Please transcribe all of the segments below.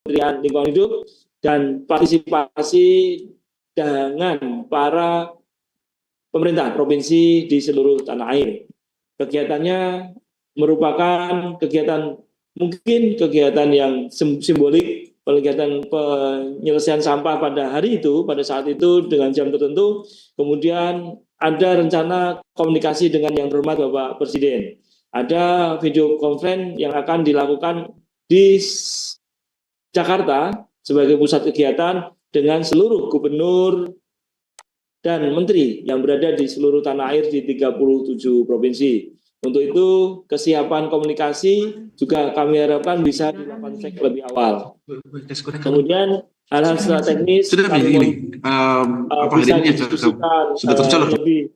Kementerian Lingkungan Hidup dan partisipasi dengan para pemerintah provinsi di seluruh tanah air. Kegiatannya merupakan kegiatan yang simbolik, kegiatan penyelesaian sampah pada hari itu, pada saat itu dengan jam tertentu. Kemudian ada rencana komunikasi dengan yang terhormat Bapak Presiden. Ada video conference yang akan dilakukan di Jakarta sebagai pusat kegiatan dengan seluruh gubernur dan menteri yang berada di seluruh tanah air di 37 provinsi. Untuk itu, kesiapan komunikasi juga kami harapkan bisa dilakukan cek lebih awal. Kemudian, hal-hal secara teknis bisa didiskusikan lebih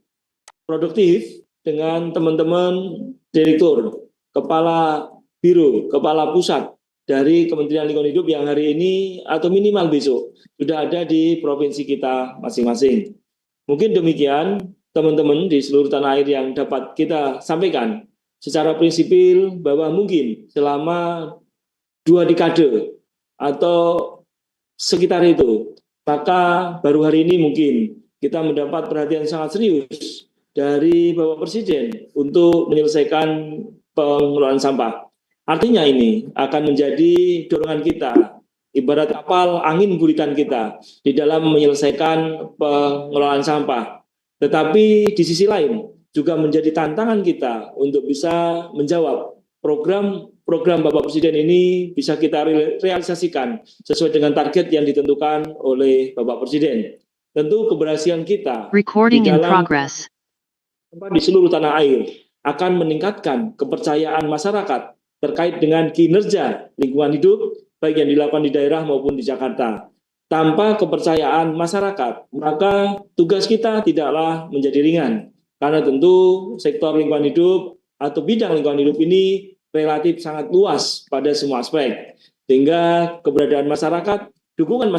produktif dengan teman-teman direktur, kepala biro, kepala pusat dari Kementerian Lingkungan Hidup yang hari ini atau minimal besok sudah ada di provinsi kita masing-masing. Mungkin demikian teman-teman di seluruh tanah air yang dapat kita sampaikan secara prinsipil bahwa mungkin selama 2 dekade atau sekitar itu, maka baru hari ini mungkin kita mendapat perhatian sangat serius dari Bapak Presiden untuk menyelesaikan pengelolaan sampah. Artinya ini akan menjadi dorongan kita, ibarat kapal angin buritan kita di dalam menyelesaikan pengelolaan sampah. Tetapi di sisi lain juga menjadi tantangan kita untuk bisa menjawab program Bapak Presiden ini bisa kita realisasikan sesuai dengan target yang ditentukan oleh Bapak Presiden. Tentu keberhasilan kita di seluruh tanah air akan meningkatkan kepercayaan masyarakat terkait dengan kinerja lingkungan hidup, baik yang dilakukan di daerah maupun di Jakarta. Tanpa kepercayaan masyarakat, maka tugas kita tidaklah menjadi ringan. Karena tentu sektor lingkungan hidup atau bidang lingkungan hidup ini relatif sangat luas pada semua aspek. Sehingga keberadaan masyarakat, dukungan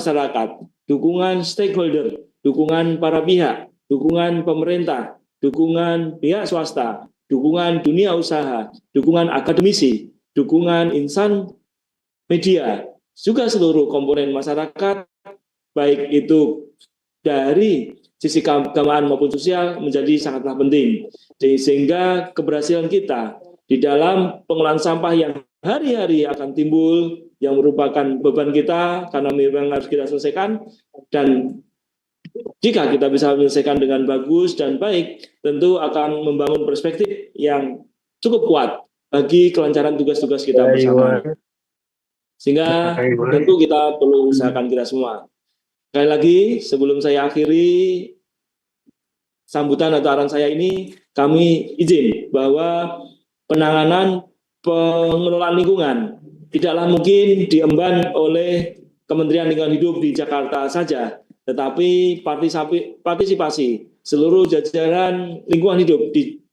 stakeholder, dukungan para pihak, dukungan pemerintah, dukungan pihak swasta, dukungan dunia usaha, dukungan akademisi, dukungan insan media, juga seluruh komponen masyarakat, baik itu dari sisi keagamaan maupun sosial menjadi sangatlah penting. Sehingga keberhasilan kita di dalam pengelolaan sampah yang hari-hari akan timbul, yang merupakan beban kita karena memang harus kita selesaikan, dan jika kita bisa menyelesaikan dengan bagus dan baik, tentu akan membangun perspektif yang cukup kuat bagi kelancaran tugas-tugas kita bersama. Sehingga tentu kita perlu usahakan kita semua. Sekali lagi, sebelum saya akhiri sambutan atau arahan saya ini, kami izin bahwa penanganan pengelolaan lingkungan tidaklah mungkin diemban oleh Kementerian Lingkungan Hidup di Jakarta saja, tetapi partisipasi seluruh jajaran lingkungan hidup di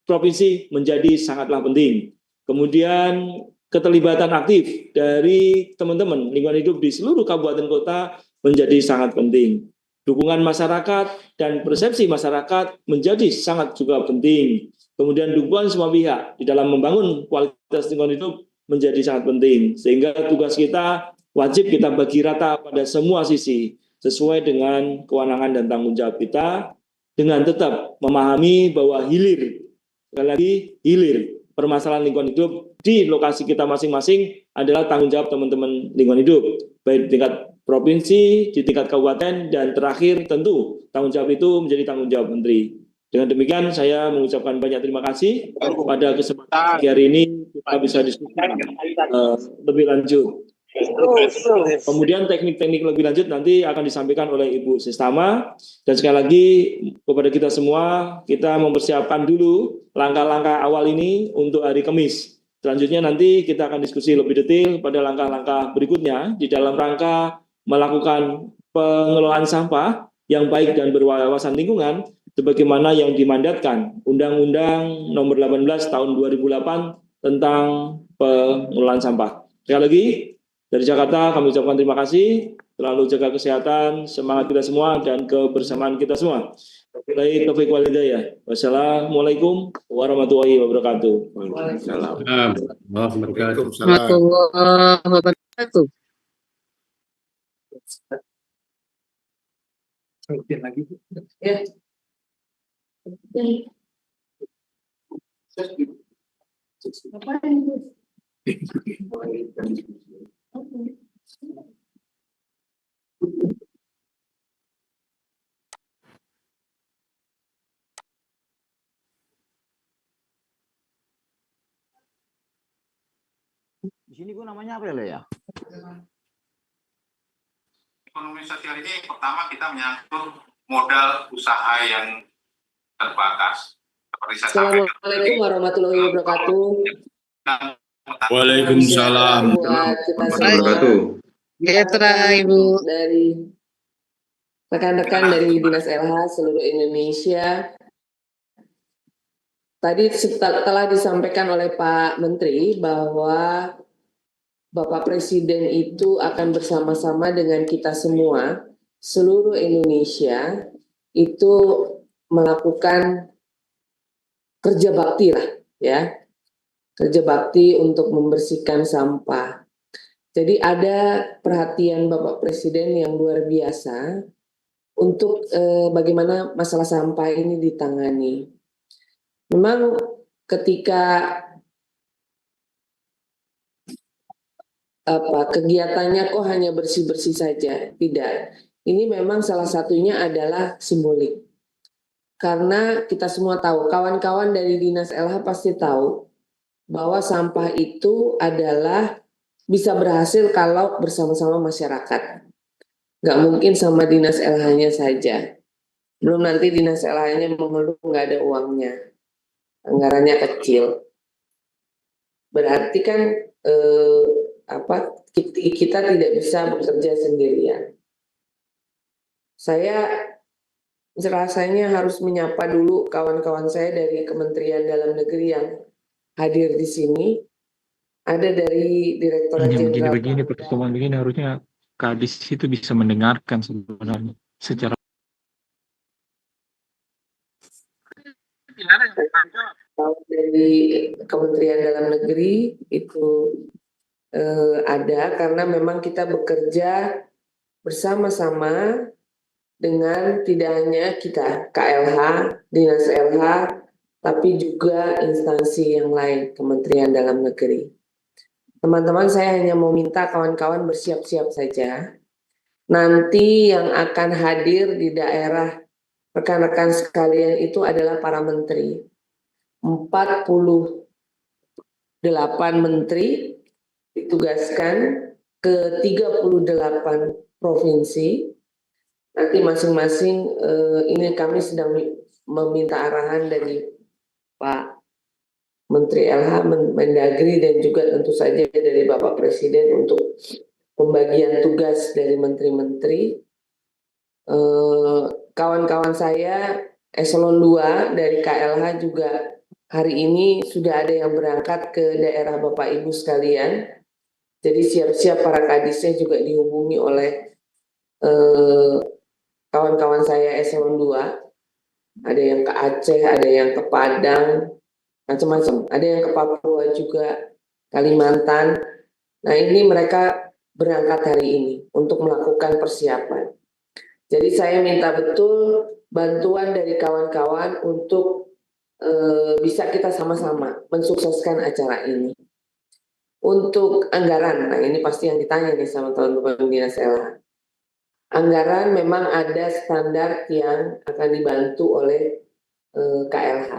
provinsi menjadi sangatlah penting. Kemudian keterlibatan aktif dari teman-teman lingkungan hidup di seluruh kabupaten kota menjadi sangat penting. Dukungan masyarakat dan persepsi masyarakat menjadi sangat juga penting. Kemudian dukungan semua pihak di dalam membangun kualitas lingkungan hidup menjadi sangat penting. Sehingga tugas kita wajib kita bagi rata pada semua sisi sesuai dengan kewenangan dan tanggung jawab kita, dengan tetap memahami bahwa hilir, sekali lagi hilir, permasalahan lingkungan hidup di lokasi kita masing-masing adalah tanggung jawab teman-teman lingkungan hidup, baik di tingkat provinsi, di tingkat kabupaten, dan terakhir tentu tanggung jawab itu menjadi tanggung jawab menteri. Dengan demikian saya mengucapkan banyak terima kasih pada kesempatan hari ini kita bisa diskusi lebih lanjut. Kemudian teknik-teknik lebih lanjut nanti akan disampaikan oleh Ibu Sistama. Dan sekali lagi kepada kita semua, kita mempersiapkan dulu langkah-langkah awal ini untuk hari Kamis. Selanjutnya nanti kita akan diskusi lebih detail pada langkah-langkah berikutnya di dalam rangka melakukan pengelolaan sampah yang baik dan berwawasan lingkungan sebagaimana yang dimandatkan Undang-Undang Nomor 18 Tahun 2008 tentang pengelolaan sampah. Sekali lagi dari Jakarta kami ucapkan terima kasih, selalu jaga kesehatan, semangat kita semua dan kebersamaan kita semua. Wassalamualaikum warahmatullahi wabarakatuh. Waalaikumsalam warahmatullahi wabarakatuh. Lagi. Ya. Di sini gua namanya apa ya? Ekonomi sosial ini pertama kita menyangkut modal usaha yang terbatas. Seperti saya sampaikan. Assalamualaikum warahmatullahi wabarakatuh. Waalaikumsalam. Buat kita Wabarakatuh. Sejahtera Ibu dari rekan-rekan dari Dinas LH seluruh Indonesia. Tadi telah disampaikan oleh Pak Menteri bahwa Bapak Presiden itu akan bersama-sama dengan kita semua, seluruh Indonesia, itu melakukan kerja bakti lah, ya. Kerja bakti untuk membersihkan sampah. Jadi ada perhatian Bapak Presiden yang luar biasa untuk bagaimana masalah sampah ini ditangani. Memang ketika kegiatannya kok hanya bersih-bersih saja, tidak. Ini memang salah satunya adalah simbolik. Karena kita semua tahu, kawan-kawan dari Dinas LH pasti tahu bahwa sampah itu adalah bisa berhasil kalau bersama-sama masyarakat. Nggak mungkin sama Dinas LH-nya saja. Belum nanti Dinas LH-nya mengeluh nggak ada uangnya. Anggarannya kecil. Berarti kan kita tidak bisa bekerja sendirian. Saya rasanya harus menyapa dulu kawan-kawan saya dari Kementerian Dalam Negeri yang hadir di sini. Ada dari Direktorat Jenderal. Begini pertemuan begini harusnya Kadis itu bisa mendengarkan sebenarnya secara dari Kementerian Dalam Negeri itu ada karena memang kita bekerja bersama-sama dengan tidak hanya kita KLH, Dinas LH, tapi juga instansi yang lain, Kementerian Dalam Negeri. Teman-teman, saya hanya mau minta kawan-kawan bersiap-siap saja. Nanti yang akan hadir di daerah rekan-rekan sekalian itu adalah para menteri. 48 menteri ditugaskan ke 38 provinsi. Nanti masing-masing ini kami sedang meminta arahan dari Pak Menteri LH, Mendagri, dan juga tentu saja dari Bapak Presiden untuk pembagian tugas dari menteri-menteri. Kawan-kawan saya Eselon 2 dari KLH juga hari ini sudah ada yang berangkat ke daerah Bapak Ibu sekalian. Jadi siap-siap para kadisnya juga dihubungi oleh kawan-kawan saya Eselon 2. Ada yang ke Aceh, ada yang ke Padang, macam-macam. Ada yang ke Papua juga, Kalimantan. Nah, ini mereka berangkat hari ini untuk melakukan persiapan. Jadi saya minta betul bantuan dari kawan-kawan untuk bisa kita sama-sama mensukseskan acara ini. Untuk anggaran, nah ini pasti yang ditanya nih sama teman-teman Dinas LH. Anggaran memang ada standar yang akan dibantu oleh KLH.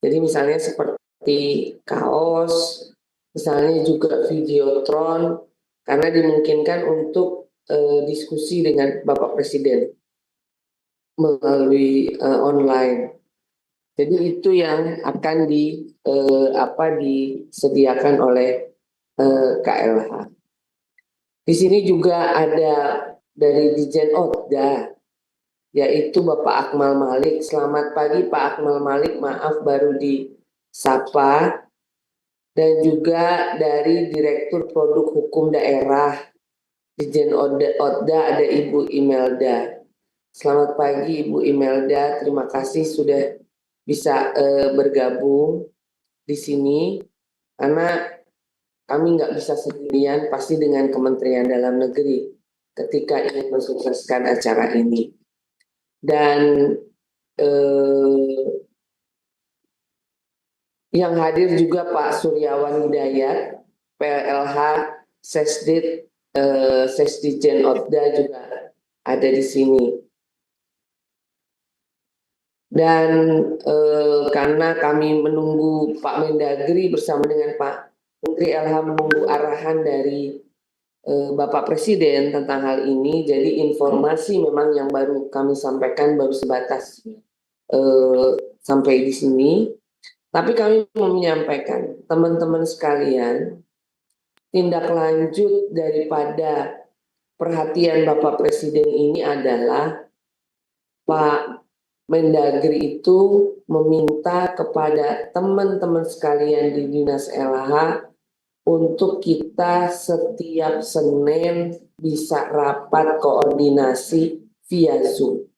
Jadi misalnya seperti kaos, misalnya juga videotron, karena dimungkinkan untuk diskusi dengan Bapak Presiden melalui online. Jadi itu yang akan disediakan oleh KLH. Di sini juga ada dari Dijen Otda, yaitu Bapak Akmal Malik. Selamat pagi Pak Akmal Malik, maaf baru disapa. Dan juga dari Direktur Produk Hukum Daerah Dijen Otda ada Ibu Imelda. Selamat pagi Ibu Imelda, terima kasih sudah bisa bergabung di sini karena kami nggak bisa sendirian, pasti dengan Kementerian Dalam Negeri. ketika ingin mensukseskan acara ini. Dan yang hadir juga Pak Suryawan Hidayat, PLH Sesdit, Sesdijen Otda juga ada di sini. Dan karena kami menunggu Pak Mendagri bersama dengan Pak Menteri LH menunggu arahan dari Bapak Presiden tentang hal ini, jadi informasi memang yang baru kami sampaikan baru sebatas sampai di sini. Tapi kami mau menyampaikan, teman-teman sekalian, tindak lanjut daripada perhatian Bapak Presiden ini adalah Pak Mendagri itu meminta kepada teman-teman sekalian di Dinas LH untuk kita setiap Senin bisa rapat koordinasi via Zoom.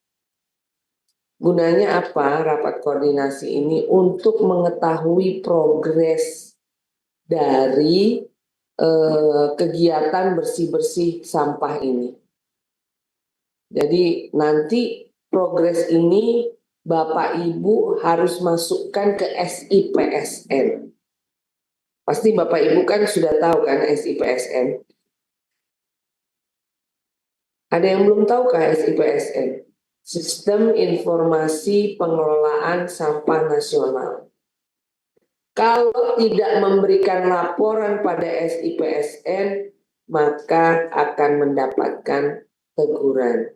Gunanya apa rapat koordinasi ini? Untuk mengetahui progres dari kegiatan bersih-bersih sampah ini. Jadi nanti progres ini Bapak Ibu harus masukkan ke SIPSN. Pasti Bapak Ibu kan sudah tahu kan SIPSN. Ada yang belum tahu kah SIPSN? Sistem Informasi Pengelolaan Sampah Nasional. Kalau tidak memberikan laporan pada SIPSN, maka akan mendapatkan teguran,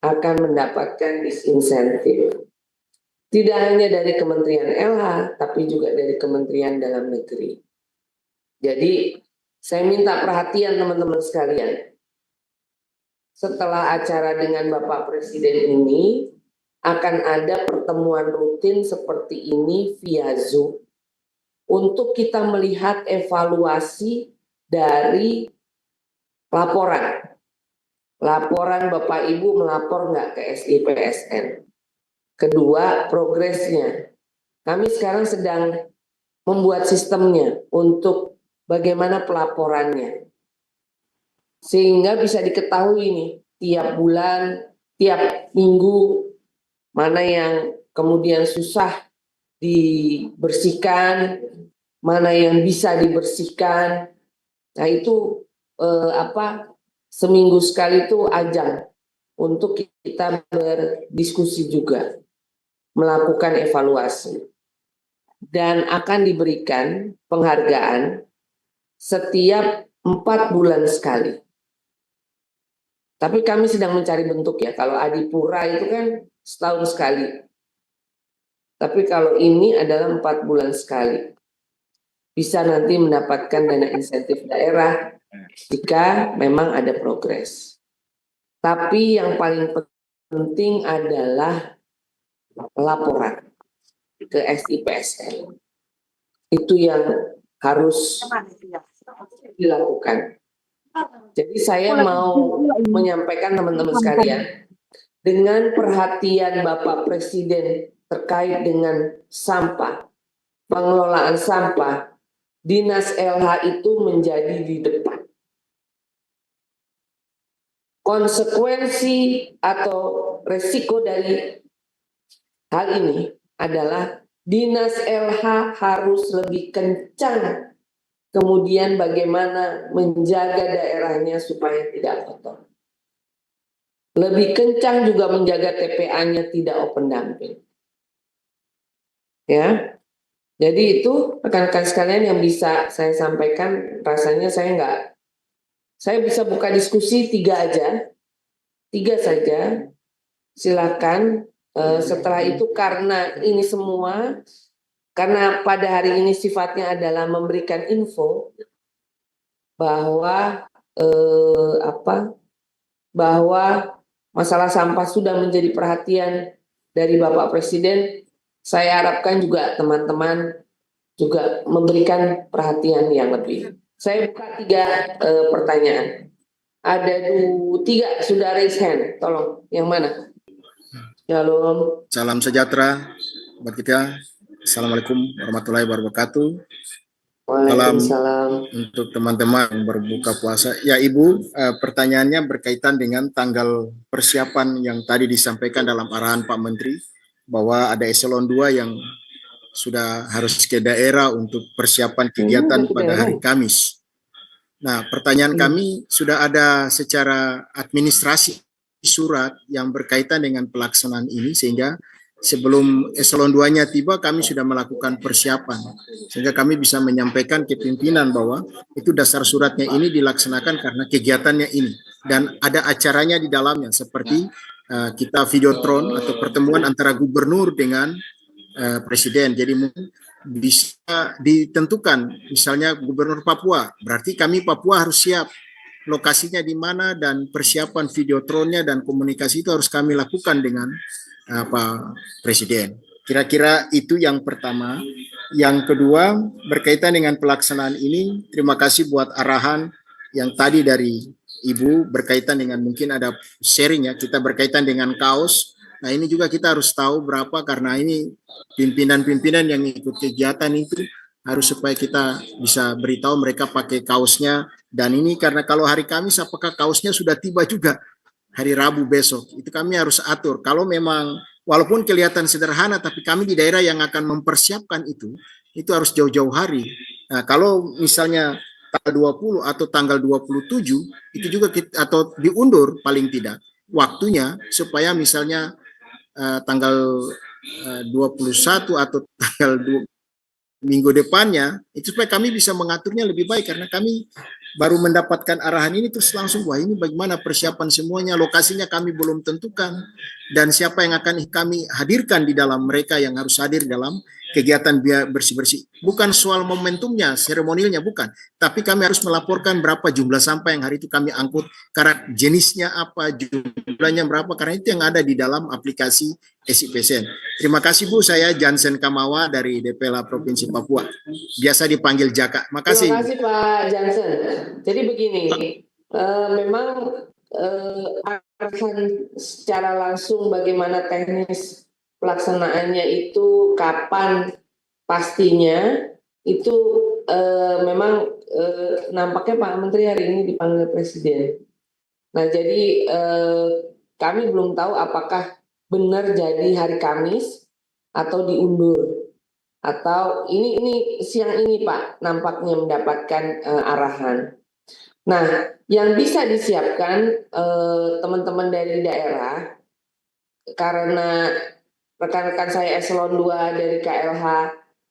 akan mendapatkan disinsentif. Tidak hanya dari Kementerian LH, tapi juga dari Kementerian Dalam Negeri. Jadi, saya minta perhatian teman-teman sekalian. Setelah acara dengan Bapak Presiden ini, akan ada pertemuan rutin seperti ini via Zoom untuk kita melihat evaluasi dari laporan. Laporan Bapak Ibu melapor nggak ke SIPSN? Kedua, progresnya. Kami sekarang sedang membuat sistemnya untuk bagaimana pelaporannya. Sehingga bisa diketahui nih, tiap bulan, tiap minggu, mana yang kemudian susah dibersihkan, mana yang bisa dibersihkan. Nah itu seminggu sekali itu ajang untuk kita berdiskusi juga, melakukan evaluasi. Dan akan diberikan penghargaan setiap 4 bulan sekali. Tapi kami sedang mencari bentuk ya. Kalau Adipura itu kan setahun sekali. Tapi kalau ini adalah 4 bulan sekali. Bisa nanti mendapatkan dana insentif daerah jika memang ada progres. Tapi yang paling penting adalah laporan ke SIPSN. Itu yang harus dilakukan. Jadi saya mau menyampaikan teman-teman sekalian, dengan perhatian Bapak Presiden terkait dengan sampah, pengelolaan sampah, Dinas LH itu menjadi di depan. Konsekuensi atau resiko dari hal ini adalah Dinas LH harus lebih kencang. Kemudian bagaimana menjaga daerahnya supaya tidak kotor. Lebih kencang juga menjaga TPA-nya tidak open dumping. Ya, jadi itu rekan-rekan sekalian yang bisa saya sampaikan. Rasanya saya bisa buka diskusi 3 aja, 3 saja. Silakan. Setelah itu karena ini semua. Karena pada hari ini sifatnya adalah memberikan info bahwa bahwa masalah sampah sudah menjadi perhatian dari Bapak Presiden. Saya harapkan juga teman-teman juga memberikan perhatian yang lebih. Saya buka 3 pertanyaan. Ada 3 sudah raise hand. Tolong, yang mana? Shalom. Salam sejahtera buat kita. Assalamualaikum warahmatullahi wabarakatuh. Waalaikumsalam. Untuk teman-teman yang berbuka puasa. Ya Ibu, pertanyaannya berkaitan dengan tanggal persiapan yang tadi disampaikan dalam arahan Pak Menteri, bahwa ada eselon 2 yang sudah harus ke daerah untuk persiapan kegiatan pada hari Kamis. Nah, pertanyaan kami, sudah ada secara administrasi surat yang berkaitan dengan pelaksanaan ini, sehingga sebelum eselon 2-nya tiba, kami sudah melakukan persiapan, sehingga kami bisa menyampaikan ke pimpinan bahwa itu dasar suratnya ini dilaksanakan karena kegiatannya ini, dan ada acaranya di dalamnya, seperti kita videotron atau pertemuan antara gubernur dengan presiden. Jadi mungkin bisa ditentukan, misalnya gubernur Papua, berarti kami Papua harus siap lokasinya di mana, dan persiapan videotronnya dan komunikasi itu harus kami lakukan dengan Pak Presiden. Kira-kira itu yang pertama. Yang kedua, berkaitan dengan pelaksanaan ini, terima kasih buat arahan yang tadi dari Ibu berkaitan dengan, mungkin ada sharing ya, kita berkaitan dengan kaos. Nah ini juga kita harus tahu berapa, karena ini pimpinan-pimpinan yang ikut kegiatan itu harus, supaya kita bisa beritahu mereka pakai kaosnya. Dan ini karena kalau hari Kamis, apakah kaosnya sudah tiba juga hari Rabu besok, itu kami harus atur. Kalau memang walaupun kelihatan sederhana, tapi kami di daerah yang akan mempersiapkan itu harus jauh-jauh hari. Nah, kalau misalnya tanggal 20 atau tanggal 27, itu juga kita, atau diundur paling tidak waktunya, supaya misalnya tanggal 21 atau tanggal 2, minggu depannya, itu supaya kami bisa mengaturnya lebih baik, karena kami baru mendapatkan arahan ini terus langsung, wah ini bagaimana persiapan semuanya, lokasinya kami belum tentukan, dan siapa yang akan kami hadirkan di dalam, mereka yang harus hadir dalam kegiatan bersih-bersih. Bukan soal momentumnya, seremonialnya, bukan. Tapi kami harus melaporkan berapa jumlah sampah yang hari itu kami angkut, karena jenisnya apa, jumlahnya berapa, karena itu yang ada di dalam aplikasi SIPSN. Terima kasih Bu, saya Jansen Kamawa dari DPLA Provinsi Papua. Biasa dipanggil Jaka. Makasih. Terima kasih Pak Jansen. Jadi begini, memang arahan secara langsung bagaimana teknis pelaksanaannya itu, kapan pastinya, itu memang nampaknya Pak Menteri hari ini dipanggil Presiden. Nah jadi kami belum tahu apakah benar jadi hari Kamis atau diundur, atau ini siang ini Pak nampaknya mendapatkan arahan. Nah yang bisa disiapkan teman-teman dari daerah, karena rekan-rekan saya eselon 2 dari KLH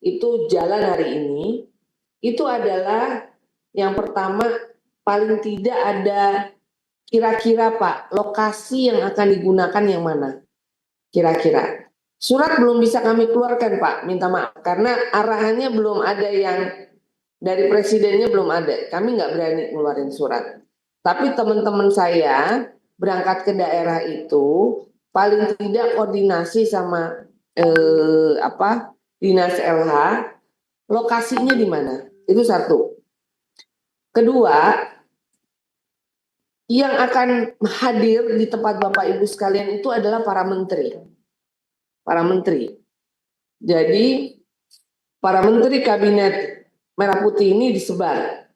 itu jalan hari ini, itu adalah yang pertama, paling tidak ada kira-kira Pak, lokasi yang akan digunakan yang mana? Kira-kira. Surat belum bisa kami keluarkan Pak, minta maaf. Karena arahannya belum ada, yang dari presidennya belum ada. Kami nggak berani ngeluarin surat. Tapi teman-teman saya berangkat ke daerah itu, paling tidak koordinasi sama Dinas LH, lokasinya di mana? Itu satu. Kedua, yang akan hadir di tempat Bapak Ibu sekalian itu adalah para menteri. Para menteri. Jadi para menteri kabinet Merah Putih ini disebar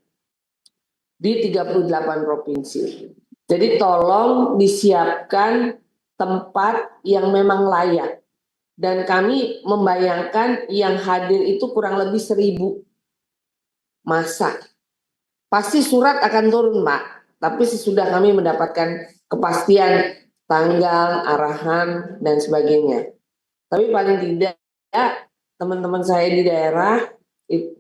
di 38 provinsi. Jadi tolong disiapkan tempat yang memang layak. Dan kami membayangkan yang hadir itu kurang lebih 1.000 masa. Pasti surat akan turun Pak, tapi sesudah kami mendapatkan kepastian tanggal, arahan, dan sebagainya. Tapi paling tidak teman-teman saya di daerah,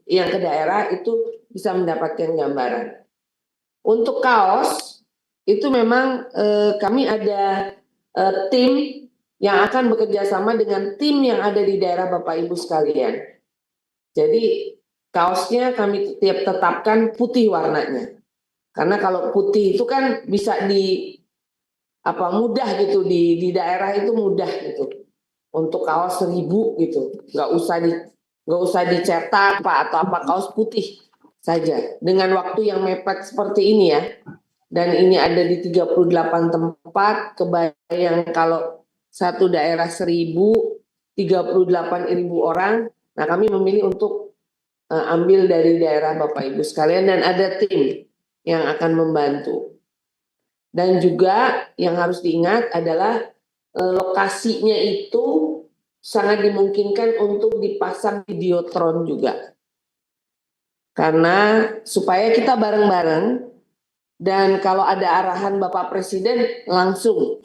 yang ke daerah itu bisa mendapatkan gambaran. Untuk kaos, itu memang kami ada tim yang akan bekerja sama dengan tim yang ada di daerah Bapak Ibu sekalian. Jadi kaosnya kami tetapkan putih warnanya. Karena kalau putih itu kan bisa mudah gitu, di daerah itu mudah gitu. Untuk kaos 1.000 gitu. Nggak usah dicetak Pak atau apa, kaos putih saja. Dengan waktu yang mepet seperti ini ya. Dan ini ada di 38 tempat, kebayang kalau satu daerah 1.000, 38.000 orang. Nah kami memilih untuk ambil dari daerah Bapak Ibu sekalian dan ada tim yang akan membantu. Dan juga yang harus diingat adalah lokasinya itu sangat dimungkinkan untuk dipasang videotron juga. Karena supaya kita bareng-bareng dan kalau ada arahan Bapak Presiden langsung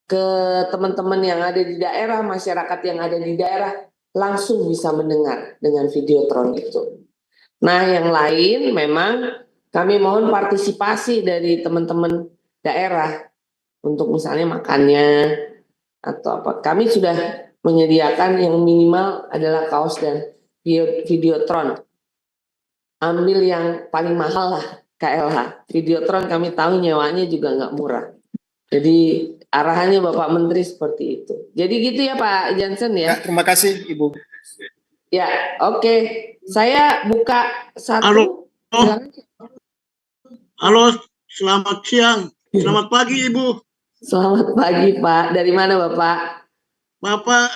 ke teman-teman yang ada di daerah, masyarakat yang ada di daerah langsung bisa mendengar dengan videotron itu. Nah, yang lain memang kami mohon partisipasi dari teman-teman daerah untuk misalnya makannya atau apa. Kami sudah menyediakan yang minimal adalah kaos dan videotron. Ambil yang paling mahal lah, KLH. Videotron kami tahu nyewanya juga nggak murah. Jadi arahannya Bapak Menteri seperti itu. Jadi gitu ya Pak Jansen ya. Ya, terima kasih Ibu. Ya, oke. Saya buka satu. Halo. Silakan. Halo, selamat siang. Selamat pagi, Ibu. Selamat pagi, Pak. Dari mana, Bapak? Bapak,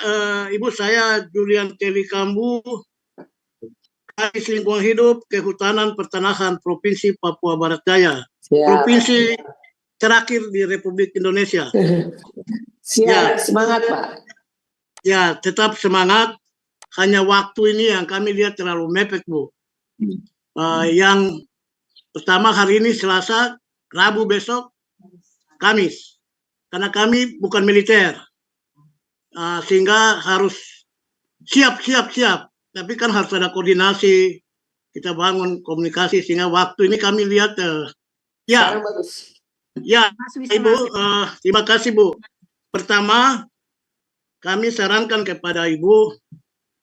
Ibu, saya Julian Teli Kambu, Kadis Lingkungan Hidup, Kehutanan, Pertanahan, Provinsi Papua Barat Daya. Siap. Provinsi terakhir di Republik Indonesia. Siap, Ya. Semangat, Pak. Ya, tetap semangat. Hanya waktu ini yang kami lihat terlalu mepet, Bu. Yang pertama hari ini Selasa, Rabu besok, Kamis. Karena kami bukan militer. Sehingga harus siap. Tapi kan harus ada koordinasi. Kita bangun komunikasi sehingga waktu ini kami lihat ya. Sekarang bagus. Ya, Ibu, terima kasih Bu. Pertama, kami sarankan kepada Ibu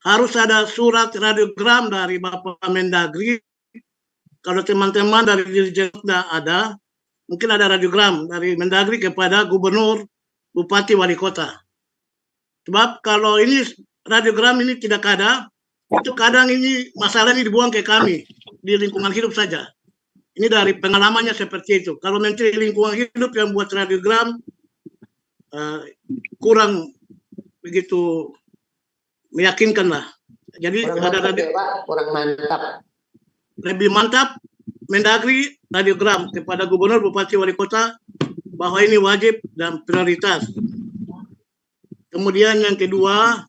harus ada surat radiogram dari Bapak Mendagri. Kalau teman-teman dari Dirjen tidak ada, mungkin ada radiogram dari Mendagri kepada Gubernur, Bupati, Wali Kota. Sebab kalau ini radiogram ini tidak ada, itu kadang ini masalah ini dibuang ke kami di lingkungan hidup saja. Ini dari pengalamannya seperti itu. Kalau Menteri Lingkungan Hidup yang buat radiogram kurang begitu meyakinkan lah. Jadi Kurang ada mantap, ya, Pak. Kurang mantap. lebih mantap Mendagri radiogram kepada Gubernur, Bupati, Wali Kota bahwa ini wajib dan prioritas. Kemudian yang kedua,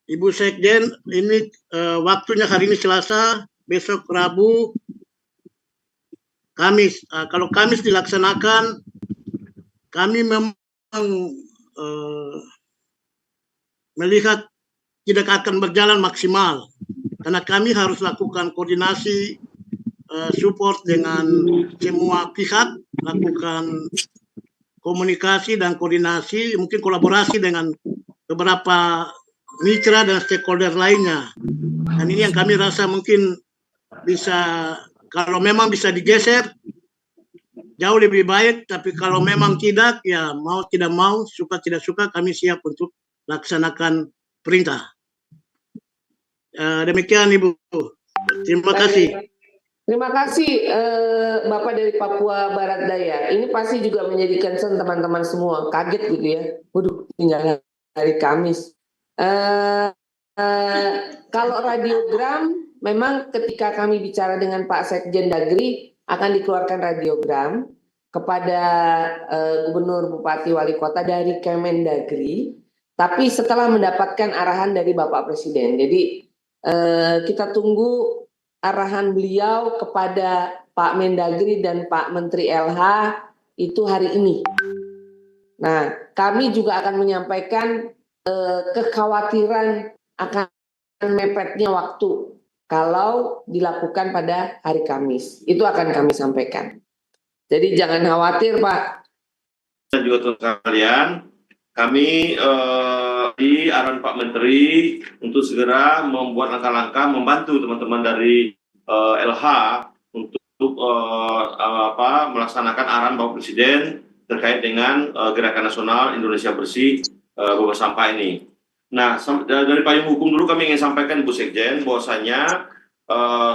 Ibu Sekjen, ini waktunya hari ini Selasa, besok Rabu, Kamis. Kalau Kamis dilaksanakan, kami memang melihat tidak akan berjalan maksimal karena kami harus lakukan koordinasi support dengan semua pihak, lakukan komunikasi dan koordinasi, mungkin kolaborasi dengan beberapa mitra dan stakeholder lainnya. Dan ini yang kami rasa mungkin bisa, kalau memang bisa digeser jauh lebih baik, tapi kalau memang tidak, ya mau tidak mau, suka tidak suka, kami siap untuk laksanakan perintah. Demikian Ibu. Terima kasih. Terima kasih Bapak dari Papua Barat Daya. Ini pasti juga menjadi concern teman-teman semua. Kaget gitu ya. Waduh, tinggal hari Kamis. Kalau radiogram, memang ketika kami bicara dengan Pak Sekjen Dagri, akan dikeluarkan radiogram kepada Gubernur, Bupati, Wali Kota dari Kemendagri, tapi setelah mendapatkan arahan dari Bapak Presiden. Jadi kita tunggu arahan beliau kepada Pak Mendagri dan Pak Menteri LH itu hari ini. Nah, kami juga akan menyampaikan kekhawatiran akan mepetnya waktu kalau dilakukan pada hari Kamis. Itu akan kami sampaikan. Jadi jangan khawatir, Pak. Dan juga teman sekalian, kami di arahan Pak Menteri untuk segera membuat langkah-langkah membantu teman-teman dari LH untuk melaksanakan arahan Bapak Presiden terkait dengan Gerakan Nasional Indonesia Bersih Bebas Sampah ini. Nah, dari payung hukum dulu kami ingin sampaikan Bu Sekjen bahwasanya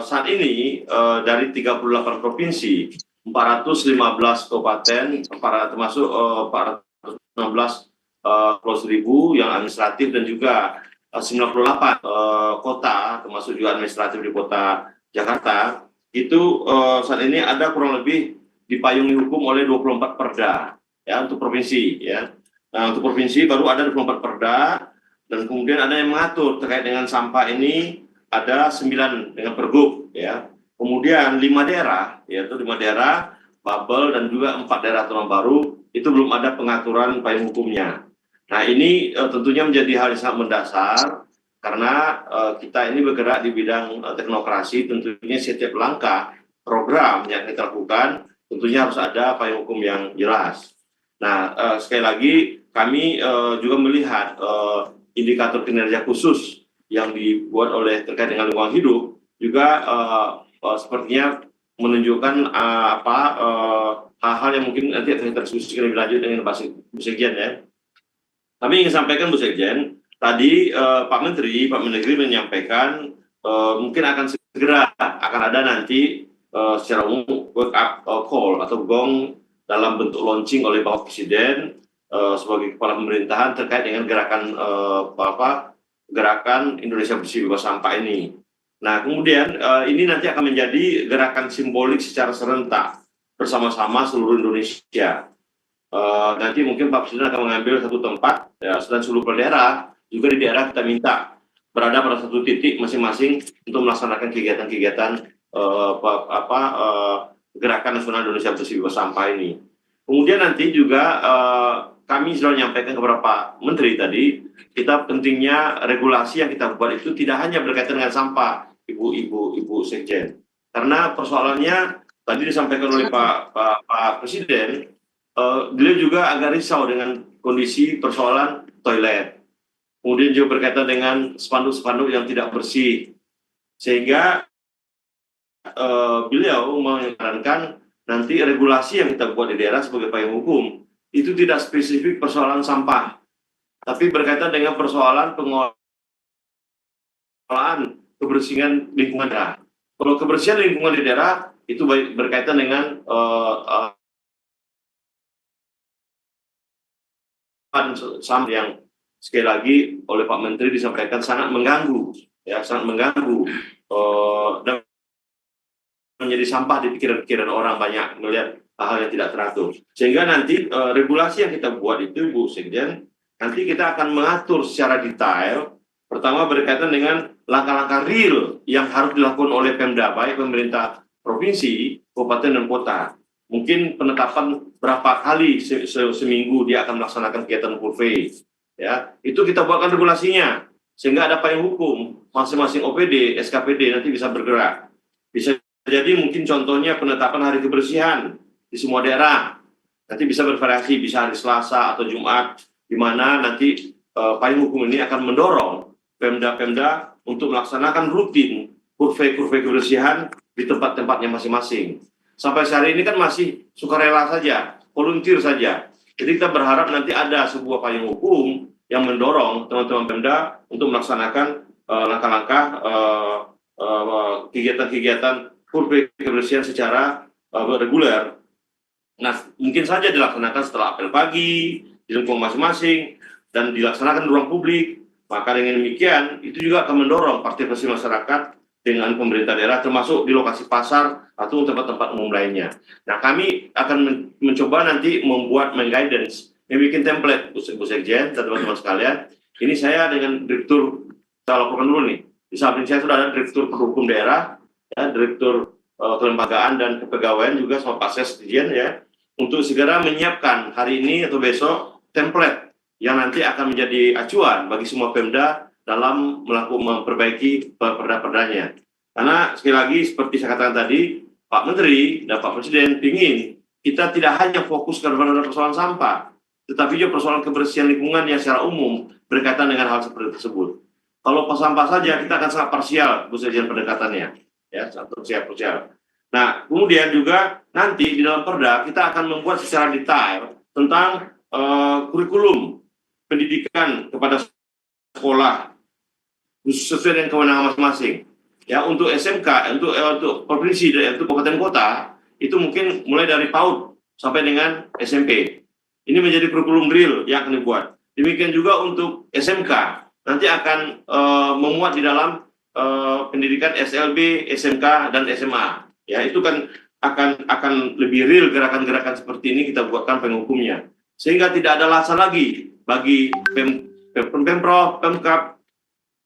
saat ini dari 38 provinsi, 415 kabupaten, termasuk 416 Pulau Seribu yang administratif dan juga 98 kota, termasuk juga administratif di kota Jakarta, itu saat ini ada kurang lebih dipayungi hukum oleh 24 perda ya untuk provinsi ya. Nah, untuk provinsi baru ada 24 perda, dan kemudian ada yang mengatur terkait dengan sampah ini ada 9 dengan pergub ya. Kemudian 5 daerah, yaitu 5 daerah Babel dan juga 4 daerah aturan baru itu belum ada pengaturan payung hukumnya. Nah, ini tentunya menjadi hal yang sangat mendasar karena kita ini bergerak di bidang teknokrasi, tentunya setiap langkah program yang kita lakukan tentunya harus ada payung hukum yang jelas. Nah, sekali lagi kami juga melihat indikator kinerja khusus yang dibuat oleh terkait dengan lingkungan hidup juga sepertinya menunjukkan hal-hal yang mungkin nanti akan kita diskusikan lebih lanjut dengan Bu Sekjen ya. Kami ingin sampaikan Bu Sekjen, tadi Pak Mendagri menyampaikan mungkin akan segera akan ada nanti secara umum wake up call atau gong dalam bentuk launching oleh Bapak Presiden sebagai kepala pemerintahan terkait dengan gerakan Indonesia Bersih Bebas Sampah ini. Nah, kemudian ini nanti akan menjadi gerakan simbolik secara serentak bersama-sama seluruh Indonesia. Nanti mungkin Pak Presiden akan mengambil satu tempat ya, dan seluruh daerah juga di daerah kita minta berada pada satu titik masing-masing untuk melaksanakan kegiatan-kegiatan gerakan nasional Indonesia Bersih Bebas Sampah ini. Kemudian nanti juga kami sudah menyampaikan kepada Pak Menteri tadi, kita pentingnya regulasi yang kita buat itu tidak hanya berkaitan dengan sampah, Ibu Sekjen. Karena persoalannya tadi disampaikan oleh Pak Presiden, beliau juga agak risau dengan kondisi persoalan toilet. Kemudian juga berkaitan dengan spanduk-spanduk yang tidak bersih. Sehingga beliau menyarankan nanti regulasi yang kita buat di daerah sebagai payung hukum itu tidak spesifik persoalan sampah, tapi berkaitan dengan persoalan pengolahan kebersihan lingkungan daerah. Kalau kebersihan lingkungan di daerah itu berkaitan dengan sampah yang sekali lagi oleh Pak Menteri disampaikan sangat mengganggu, ya sangat mengganggu dan menjadi sampah di pikiran-pikiran orang, banyak melihat hal-hal yang tidak teratur. Sehingga nanti regulasi yang kita buat itu, Bu Sekjen, nanti kita akan mengatur secara detail. Pertama berkaitan dengan langkah-langkah real yang harus dilakukan oleh Pemda, baik pemerintah provinsi, kabupaten dan kota. Mungkin penetapan berapa kali seminggu dia akan melaksanakan kegiatan survei. Ya, itu kita buatkan regulasinya sehingga ada payung hukum, masing-masing OPD, SKPD nanti bisa bergerak. Bisa jadi mungkin contohnya penetapan hari kebersihan di semua daerah. Nanti bisa bervariasi, bisa hari Selasa atau Jumat, di mana nanti payung hukum ini akan mendorong Pemda-Pemda untuk melaksanakan rutin kurve-kurve kebersihan di tempat-tempatnya masing-masing. Sampai hari ini kan masih sukarela saja, volunteer saja. Jadi kita berharap nanti ada sebuah payung hukum yang mendorong teman-teman Pemda untuk melaksanakan langkah-langkah kegiatan-kegiatan kurve kebersihan secara reguler. Nah, mungkin saja dilaksanakan setelah apel pagi, di lingkungan masing-masing, dan dilaksanakan di ruang publik. Maka dengan demikian, itu juga akan mendorong partisipasi masyarakat dengan pemerintah daerah, termasuk di lokasi pasar atau tempat-tempat umum lainnya. Nah, kami akan mencoba nanti mengguidance, membuat template, Bu Sekjen dan teman-teman sekalian. Ini saya dengan direktur, saya laporkan dulu nih. Di samping saya sudah ada direktur pendukung daerah, ya, direktur kelembagaan dan kepegawaian juga sama Pak Sekjen ya, untuk segera menyiapkan hari ini atau besok template yang nanti akan menjadi acuan bagi semua Pemda dalam memperbaiki perda-perdanya. Karena sekali lagi seperti saya katakan tadi, Pak Menteri dan Pak Presiden ingin kita tidak hanya fokus kepada persoalan sampah, tetapi juga persoalan kebersihan lingkungan yang secara umum berkaitan dengan hal seperti tersebut. Kalau sampah saja kita akan sangat parsial, Bu Sekjen, pendekatannya, ya, sangat parsial. Nah, kemudian juga nanti di dalam perda kita akan membuat secara detail tentang kurikulum pendidikan kepada sekolah sesuai dengan kewenangan masing-masing. Ya, untuk SMK, untuk provinsi dan untuk kabupaten kota itu mungkin mulai dari PAUD sampai dengan SMP. Ini menjadi kurikulum real yang akan dibuat. Demikian juga untuk SMK nanti akan memuat di dalam pendidikan SLB, SMK, dan SMA. Ya, itu kan akan lebih real gerakan-gerakan seperti ini kita buatkan penghukumnya. Sehingga tidak ada alasan lagi bagi Pemprov, Pemkab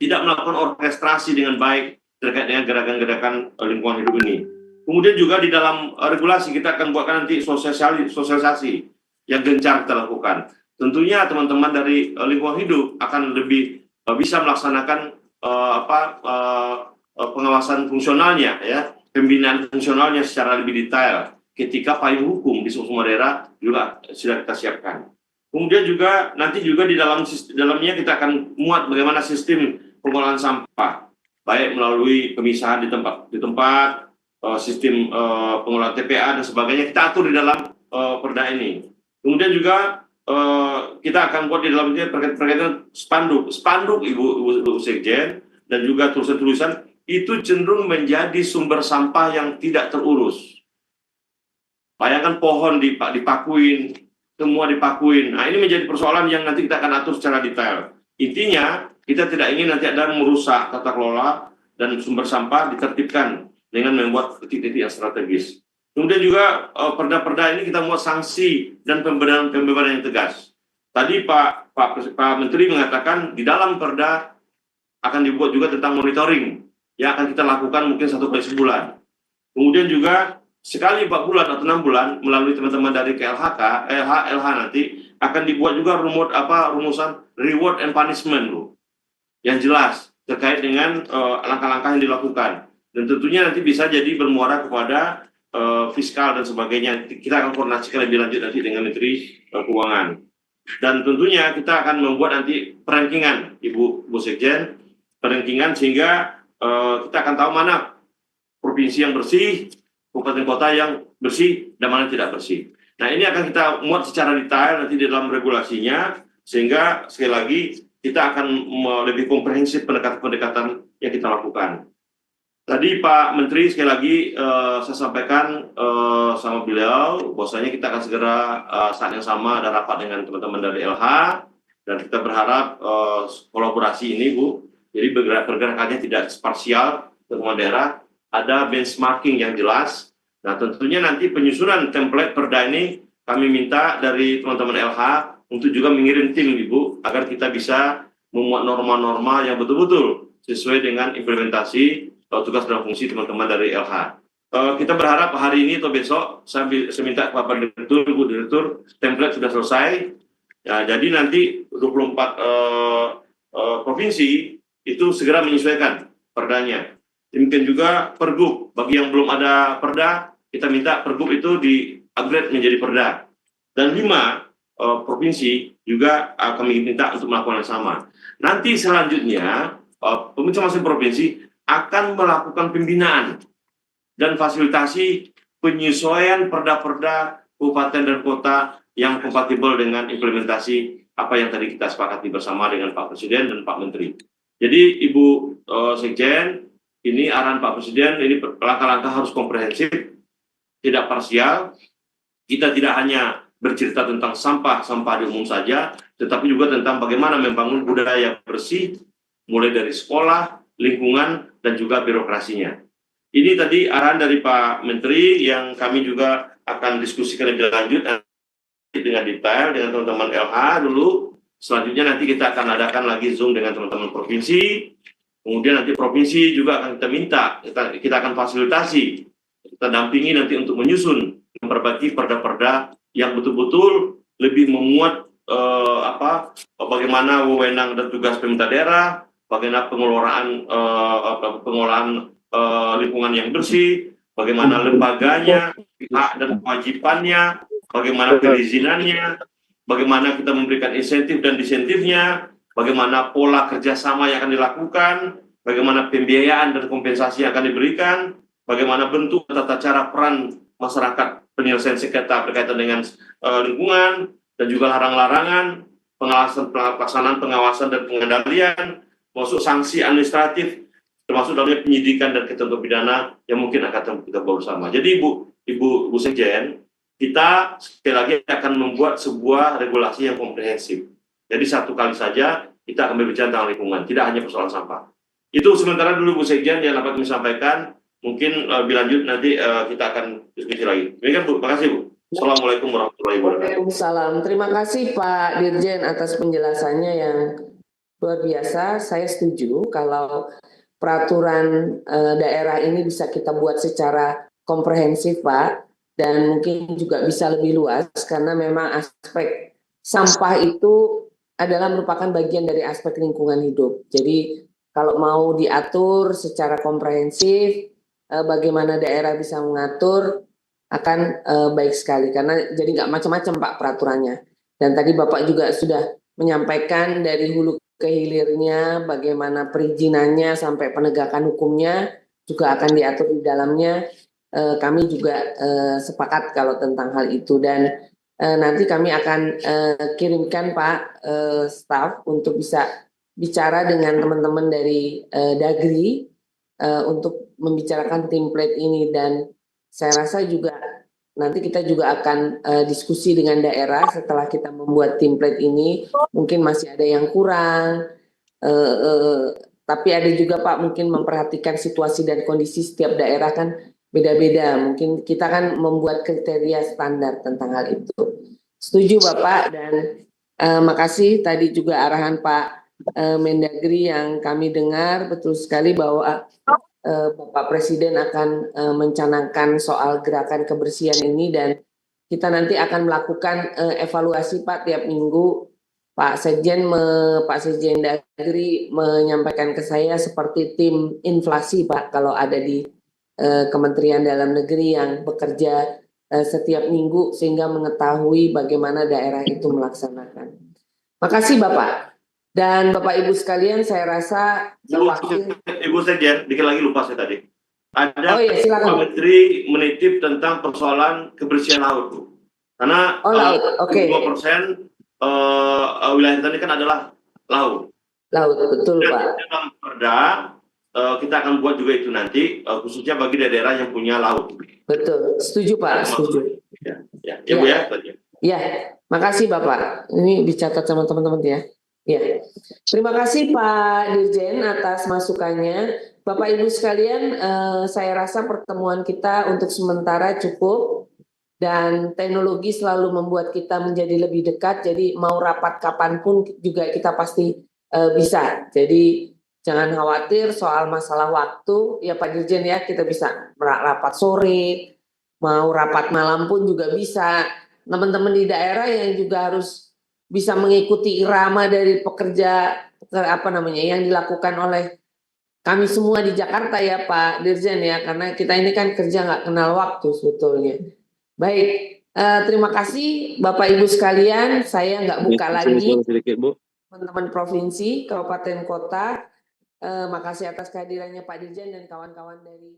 tidak melakukan orkestrasi dengan baik terkait dengan gerakan-gerakan lingkungan hidup ini. Kemudian juga di dalam regulasi kita akan buatkan nanti sosialisasi yang gencar kita lakukan. Tentunya teman-teman dari lingkungan hidup akan lebih bisa melaksanakan pengawasan fungsionalnya, ya, pembinaan fungsionalnya secara lebih detail ketika payung hukum di semua daerah juga sudah kita siapkan. Kemudian juga nanti juga di dalamnya kita akan muat bagaimana sistem pengolahan sampah, baik melalui pemisahan di tempat sistem pengolahan TPA dan sebagainya, kita atur di dalam perda ini. Kemudian juga kita akan buat di dalamnya berkaitan spanduk Ibu Sekjen, dan juga tulisan-tulisan itu cenderung menjadi sumber sampah yang tidak terurus. Bayangkan pohon dipakuin, semua dipakuin. Nah, ini menjadi persoalan yang nanti kita akan atur secara detail. Intinya, kita tidak ingin nanti ada merusak tata kelola dan sumber sampah ditertibkan dengan membuat titik-titik yang strategis. Kemudian juga perda-perda ini kita buat sanksi dan pembebanan yang tegas. Tadi Pak Menteri mengatakan di dalam perda akan dibuat juga tentang monitoring yang akan kita lakukan mungkin 1 kali sebulan. Kemudian juga sekali 4 bulan atau 6 bulan melalui teman-teman dari KLHK, LH nanti akan dibuat juga rumusan reward and punishment, Bu, yang jelas terkait dengan langkah-langkah yang dilakukan. Dan tentunya nanti bisa jadi bermuara kepada fiskal dan sebagainya. Kita akan koordinasikan lebih lanjut nanti dengan Menteri Keuangan. Dan tentunya kita akan membuat nanti perankingan, Ibu Sekjen, perankingan sehingga kita akan tahu mana provinsi yang bersih, kabupaten kota yang bersih, dan mana tidak bersih. Nah, ini akan kita muat secara detail nanti di dalam regulasinya, sehingga sekali lagi kita akan lebih komprehensif pendekatan yang kita lakukan. Tadi Pak Menteri sekali lagi saya sampaikan sama beliau bahwasanya kita akan segera saat yang sama ada rapat dengan teman-teman dari LH, dan kita berharap kolaborasi ini, Bu, jadi pergerakannya tidak parsial ke semua daerah, ada benchmarking yang jelas. Nah, tentunya nanti penyusunan template perda ini kami minta dari teman-teman LH untuk juga mengirim tim, Ibu, agar kita bisa memuat norma-norma yang betul-betul sesuai dengan implementasi tugas dan fungsi teman-teman dari LH. Kita berharap hari ini atau besok saya minta Pak Direktur, Ibu Direktur, template sudah selesai. Ya, jadi nanti 24 provinsi itu segera menyesuaikan perdanya. Demikian juga pergub, bagi yang belum ada perda, kita minta pergub itu di-upgrade menjadi perda. Dan 5 provinsi juga kami minta untuk melakukan yang sama. Nanti selanjutnya, pemerintah masing-masing provinsi akan melakukan pembinaan dan fasilitasi penyesuaian perda-perda kabupaten dan kota yang kompatibel dengan implementasi apa yang tadi kita sepakati bersama dengan Pak Presiden dan Pak Menteri. Jadi Ibu Sekjen, ini arahan Pak Presiden, ini langkah-langkah harus komprehensif, tidak parsial. Kita tidak hanya bercerita tentang sampah di umum saja, tetapi juga tentang bagaimana membangun budaya bersih, mulai dari sekolah, lingkungan, dan juga birokrasinya. Ini tadi arahan dari Pak Menteri yang kami juga akan diskusikan lebih lanjut dengan detail dengan teman-teman LH dulu. Selanjutnya nanti kita akan adakan lagi Zoom dengan teman-teman provinsi. Kemudian nanti provinsi juga akan kita minta, kita akan fasilitasi, kita dampingi nanti untuk menyusun, memperbaiki perda-perda yang betul-betul lebih memuat bagaimana wewenang dan tugas pemerintah daerah, bagaimana pengelolaan lingkungan yang bersih, bagaimana lembaganya, hak dan kewajibannya, bagaimana perizinannya, bagaimana kita memberikan insentif dan disentifnya, bagaimana pola kerjasama yang akan dilakukan, bagaimana pembiayaan dan kompensasi yang akan diberikan, bagaimana bentuk tata cara peran masyarakat penyelesaian sengketa berkaitan dengan lingkungan, dan juga larang-larangan, pelaksanaan pengawasan dan pengendalian, masuk sanksi administratif, termasuk dalamnya penyidikan dan ketentuan pidana yang mungkin akan kita bawa bersama. Jadi Ibu Sekjen, kita sekali lagi akan membuat sebuah regulasi yang komprehensif. Jadi 1 kali saja kita akan berbicara tentang lingkungan, tidak hanya persoalan sampah. Itu sementara dulu Bu Sekjen yang dapat kami sampaikan. Mungkin lebih lanjut nanti kita akan diskusi lagi. Demikian Bu, terima kasih Bu. Assalamualaikum warahmatullahi wabarakatuh. Waalaikumsalam. Terima kasih Pak Dirjen atas penjelasannya yang luar biasa. Saya setuju kalau peraturan daerah ini bisa kita buat secara komprehensif Pak, dan mungkin juga bisa lebih luas karena memang aspek sampah itu adalah merupakan bagian dari aspek lingkungan hidup. Jadi kalau mau diatur secara komprehensif, bagaimana daerah bisa mengatur akan baik sekali karena jadi nggak macam-macam Pak peraturannya. Dan tadi Bapak juga sudah menyampaikan dari hulu ke hilirnya, bagaimana perizinannya sampai penegakan hukumnya juga akan diatur di dalamnya. Kami juga sepakat kalau tentang hal itu, dan nanti kami akan kirimkan Pak staf untuk bisa bicara dengan teman-teman dari Dagri untuk membicarakan template ini, dan saya rasa juga nanti kita juga akan diskusi dengan daerah setelah kita membuat template ini. Mungkin masih ada yang kurang, tapi ada juga Pak mungkin memperhatikan situasi dan kondisi setiap daerah kan beda-beda. Mungkin kita kan membuat kriteria standar tentang hal itu. Setuju Bapak, dan makasih tadi juga arahan Pak Mendagri yang kami dengar betul sekali bahwa Bapak Presiden akan mencanangkan soal gerakan kebersihan ini, dan kita nanti akan melakukan evaluasi Pak tiap minggu. Pak Sekjen Dagri menyampaikan ke saya seperti tim inflasi Pak kalau ada di Kementerian Dalam Negeri yang bekerja setiap minggu sehingga mengetahui bagaimana daerah itu melaksanakan. Makasih Bapak. Dan Bapak Ibu sekalian, saya rasa Ibu Sekjen, dikit lagi lupa saya tadi. Ada silakan. Pak Menteri menitip tentang persoalan kebersihan laut, Bu. Karena 2% wilayah kita ini kan adalah laut. Laut, betul dan Pak. Dalam perda kita akan buat juga itu nanti khususnya bagi daerah yang punya laut. Betul, setuju Pak, setuju. Ya Bu ya. Ya, makasih Bapak. Ini dicatat sama teman-teman ya. Ya, terima kasih Pak Dirjen atas masukannya. Bapak Ibu sekalian, saya rasa pertemuan kita untuk sementara cukup, dan teknologi selalu membuat kita menjadi lebih dekat. Jadi mau rapat kapanpun juga kita pasti bisa. Jadi jangan khawatir soal masalah waktu, ya Pak Dirjen ya, kita bisa rapat sore, mau rapat malam pun juga bisa. Teman-teman di daerah yang juga harus bisa mengikuti irama dari pekerja yang dilakukan oleh kami semua di Jakarta ya Pak Dirjen ya, karena kita ini kan kerja nggak kenal waktu sebetulnya. Baik, terima kasih Bapak Ibu sekalian, saya nggak buka lagi teman-teman provinsi, kabupaten, kota. Makasih atas kehadirannya Pak Dirjen dan kawan-kawan dari